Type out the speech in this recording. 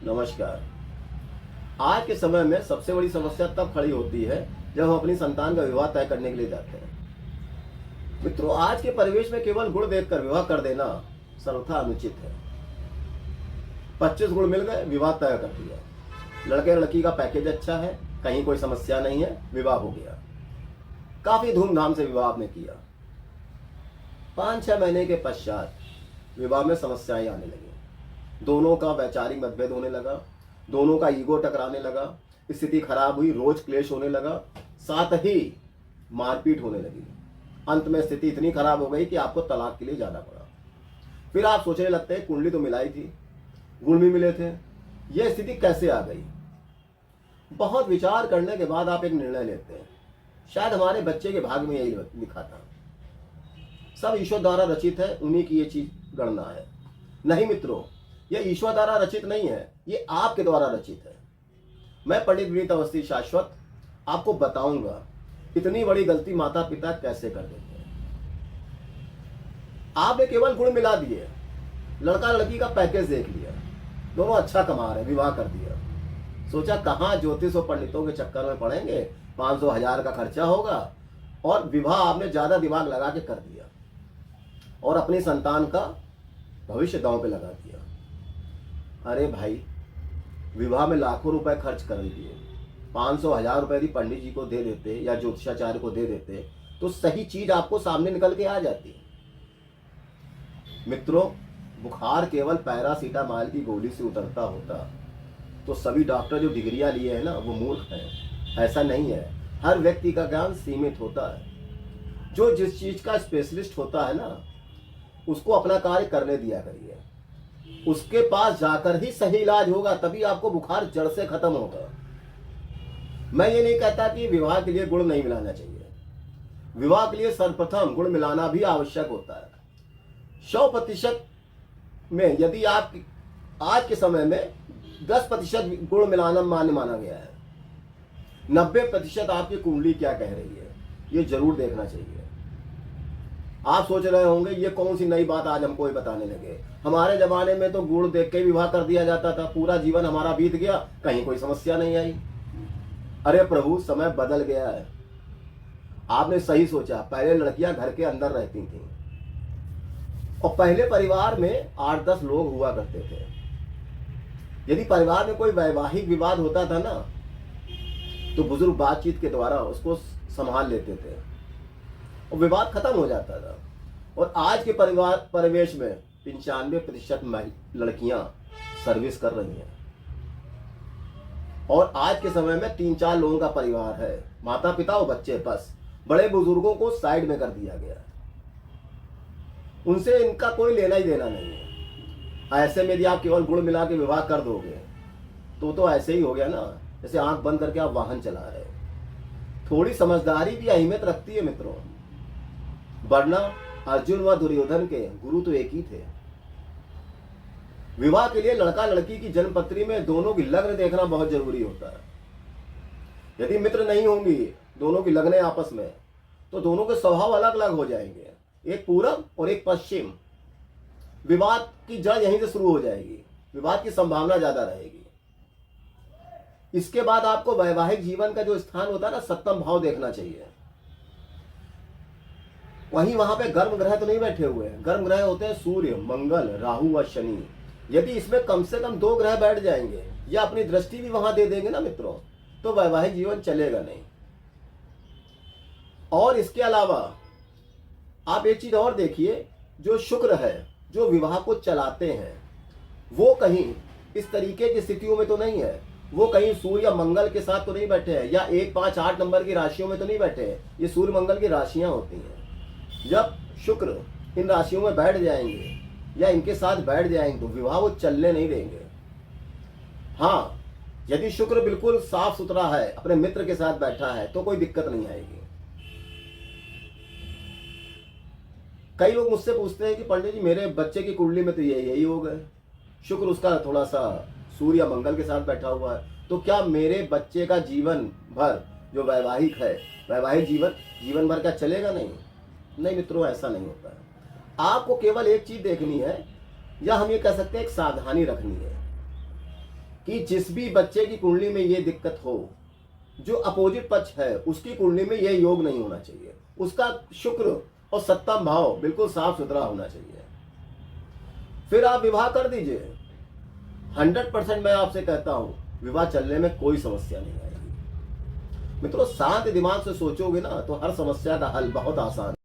नमस्कार। आज के समय में सबसे बड़ी समस्या तब खड़ी होती है जब हम अपनी संतान का विवाह तय करने के लिए जाते हैं। मित्रों, आज के परिवेश में केवल गुण देखकर विवाह कर देना सर्वथा अनुचित है। 25 गुण मिल गए, विवाह तय कर दिया। लड़के लड़की का पैकेज अच्छा है, कहीं कोई समस्या नहीं है, विवाह हो गया। काफी धूमधाम से विवाह आपने किया। 5-6 महीने के पश्चात विवाह में समस्याएं आने लगी। दोनों का वैचारिक मतभेद होने लगा, दोनों का ईगो टकराने लगा, स्थिति खराब हुई, रोज क्लेश होने लगा, साथ ही मारपीट होने लगी। अंत में स्थिति इतनी खराब हो गई कि आपको तलाक के लिए जाना पड़ा। फिर आप सोचने लगते हैं कुंडली तो मिलाई थी, गुण भी मिले थे, यह स्थिति कैसे आ गई। बहुत विचार करने के बाद आप एक निर्णय लेते हैं, शायद हमारे बच्चे के भाग में यही लिखा था, सब ईश्वर द्वारा रचित है, उन्हीं की ये चीज गणना है। नहीं मित्रों, यह ईश्वर द्वारा रचित नहीं है, ये आपके द्वारा रचित है। मैं पंडित विनीत अवस्थी शाश्वत आपको बताऊंगा इतनी बड़ी गलती माता पिता कैसे कर देते हैं। आपने केवल गुण मिला दिए, लड़का लड़की का पैकेज देख लिया, दोनों अच्छा कमा रहे, विवाह कर दिया। सोचा कहां ज्योतिष और पंडितों के चक्कर में पड़ेंगे, 500-1000 का खर्चा होगा, और विवाह आपने ज्यादा दिमाग लगा के कर दिया और अपनी संतान का भविष्य दांव पे लगा दिया। अरे भाई, विवाह में लाखों रुपए खर्च कर दिए, 500-1000 रुपए यदि पंडित जी को दे देते या ज्योतिषाचार्य को दे देते तो सही चीज आपको सामने निकल के आ जाती। मित्रों, बुखार केवल पैरासीटामॉल की गोली से उतरता होता तो सभी डॉक्टर जो डिग्रियां लिए हैं ना, वो मूर्ख हैं। ऐसा नहीं है, हर व्यक्ति का ज्ञान सीमित होता है। जो जिस चीज का स्पेशलिस्ट होता है ना, उसको अपना कार्य करने दिया करिए। उसके पास जाकर ही सही इलाज होगा, तभी आपको बुखार जड़ से खत्म होगा। मैं ये नहीं कहता कि विवाह के लिए गुण नहीं मिलाना चाहिए। विवाह के लिए सर्वप्रथम गुण मिलाना भी आवश्यक होता है। 100% में यदि आप आज के समय में 10% गुण मिलाना मान्य माना गया है, 90% आपकी कुंडली क्या कह रही है, ये जरूर देखना चाहिए। आप सोच रहे होंगे ये कौन सी नई बात आज हमको ही बताने लगे। हमारे जमाने में तो गुण देख के विवाह कर दिया जाता था, पूरा जीवन हमारा बीत गया, कहीं कोई समस्या नहीं आई। अरे प्रभु, समय बदल गया है। आपने सही सोचा, पहले लड़कियां घर के अंदर रहती थीं और पहले परिवार में 8-10 लोग हुआ करते थे। यदि परिवार में कोई वैवाहिक विवाद होता था ना, तो बुजुर्ग बातचीत के द्वारा उसको संभाल लेते थे और विवाद खत्म हो जाता था। और आज के परिवेश में 95% लड़कियां सर्विस कर रही हैं और आज के समय में 3-4 लोगों का परिवार है, माता पिता और बच्चे, बस बड़े बुजुर्गों को साइड में कर दिया गया है। उनसे इनका कोई लेना ही देना नहीं है। ऐसे में यदि आप केवल गुण मिला के विवाह कर दोगे तो ऐसे ही हो गया ना, जैसे आंख बंद करके आप वाहन चला रहे हो। थोड़ी समझदारी भी अहमियत रखती है मित्रों, वरना अर्जुन व दुर्योधन के गुरु तो एक ही थे। विवाह के लिए लड़का लड़की की जन्मपत्री में दोनों की लग्न देखना बहुत जरूरी होता है। यदि मित्र नहीं होंगी दोनों की लगने आपस में, तो दोनों के स्वभाव अलग अलग हो जाएंगे, एक पूरब और एक पश्चिम। विवाद की जड़ यहीं से शुरू हो जाएगी, विवाद की संभावना ज्यादा रहेगी। इसके बाद आपको वैवाहिक जीवन का जो स्थान होता है ना, सप्तम भाव देखना चाहिए। वहां पे गर्म ग्रह तो नहीं बैठे हुए हैं, गर्म ग्रह होते हैं सूर्य, मंगल, राहु व शनि। यदि इसमें कम से कम 2 ग्रह बैठ जाएंगे या अपनी दृष्टि भी वहां दे देंगे ना मित्रों, तो वैवाहिक जीवन चलेगा नहीं। और इसके अलावा आप एक चीज और देखिए, जो शुक्र है, जो विवाह को चलाते हैं, वो कहीं इस तरीके की स्थितियों में तो नहीं है। वो कहीं सूर्य या मंगल के साथ तो नहीं बैठे हैं, या 1, 5, 8 नंबर की राशियों में तो नहीं बैठे हैं। ये सूर्य मंगल की राशियां होती हैं। जब शुक्र इन राशियों में बैठ जाएंगे या इनके साथ बैठ जाएंगे तो विवाह वो चलने नहीं देंगे। हाँ, यदि शुक्र बिल्कुल साफ सुथरा है, अपने मित्र के साथ बैठा है, तो कोई दिक्कत नहीं आएगी। कई लोग मुझसे पूछते हैं कि पंडित जी, मेरे बच्चे की कुंडली में तो यही हो गए, शुक्र उसका थोड़ा सा सूर्य मंगल के साथ बैठा हुआ है, तो क्या मेरे बच्चे का जीवन भर जो वैवाहिक है, वैवाहिक जीवन भर का चलेगा? नहीं मित्रों, ऐसा नहीं होता है। आपको केवल एक चीज देखनी है, या हम ये कह सकते हैं एक सावधानी रखनी है। कि जिस भी बच्चे की कुंडली में ये दिक्कत हो, जो अपोजिट पक्ष है उसकी कुंडली में ये योग नहीं होना चाहिए, उसका शुक्र और सप्तम भाव बिल्कुल साफ सुथरा होना चाहिए, फिर आप विवाह कर दीजिए। 100% मैं आपसे कहता हूं, विवाह चलने में कोई समस्या नहीं आएगी। मित्रों, शांत दिमाग से सोचोगे ना तो हर समस्या का हल बहुत आसान है।